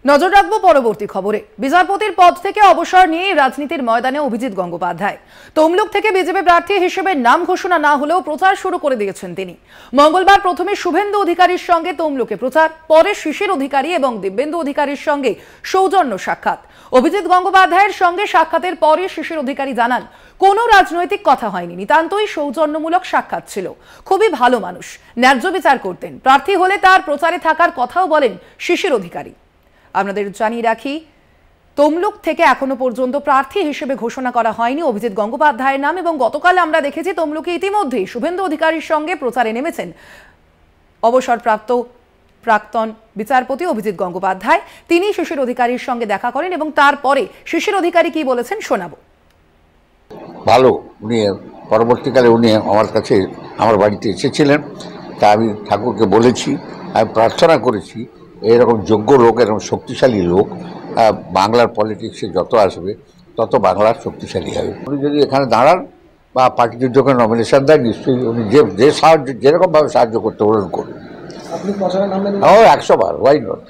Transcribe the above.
নজর রাখবো পরবর্তী খবরে। বিচারপতির পদ থেকে অবসর নিয়ে রাজনীতির ময়দানে অভিজিৎ গঙ্গোপাধ্যায়। তমলুক থেকে বিজেপি প্রার্থী হিসেবে নাম ঘোষণা না হলেও প্রচার শুরু করে দিয়েছেন তিনি। মঙ্গলবার প্রথমে শুভেন্দু অধিকারীর সঙ্গে তমলুকে প্রচার, পরে শিশির অধিকারী এবং দিব্যেন্দু অধিকারীর সঙ্গে সৌজন্য সাক্ষাৎ। অভিজিৎ গঙ্গোপাধ্যায়ের সঙ্গে সাক্ষাতের পরে শিশির অধিকারী জানান, কোনো রাজনৈতিক কথা হয়নি, নিতান্তই সৌজন্যমূলক সাক্ষাৎ ছিল। খুবই ভালো মানুষ, ন্যায্য বিচার করতেন। প্রার্থী হলে তার প্রচারে থাকার কথাও বলেন শিশির অধিকারী। আপনাদের জানিয়ে রাখি, তমলুক থেকে এখনো পর্যন্ত প্রার্থী হিসেবে ঘোষণা করা হয়নি অভিজিৎ গঙ্গোপাধ্যায়ের নাম, এবং গতকাল আমরা দেখেছি তমলুকে ইতিমধ্যেই শুভেন্দু অধিকারীর সঙ্গে প্রচারে নেমেছেন অবসরপ্রাপ্ত প্রাক্তন বিচারপতি অভিজিৎ গঙ্গোপাধ্যায়। তিনি শিশির অধিকারীর সঙ্গে দেখা করেন এবং তারপরে শিশির অধিকারী কি বলেছেন শোনাবো। ভালো, উনি পরবর্তীকালে উনি আমার কাছে আমার বাড়িতে এসেছিলেন। তা আমি ঠাকুরকে বলেছি, আমি প্রার্থনা করেছি এরকম যোগ্য লোক, এরকম শক্তিশালী লোক বাংলার পলিটিক্সে যত আসবে তত বাংলার শক্তিশালী হবে। উনি যদি এখানে দাঁড়ান বা পার্টি যদি ওখানে নমিনেশন দেয়, নিশ্চয়ই উনি যে সাহায্য যেরকমভাবে সাহায্য করতে বলেন করুন। 100 বার, ওয়াই নট।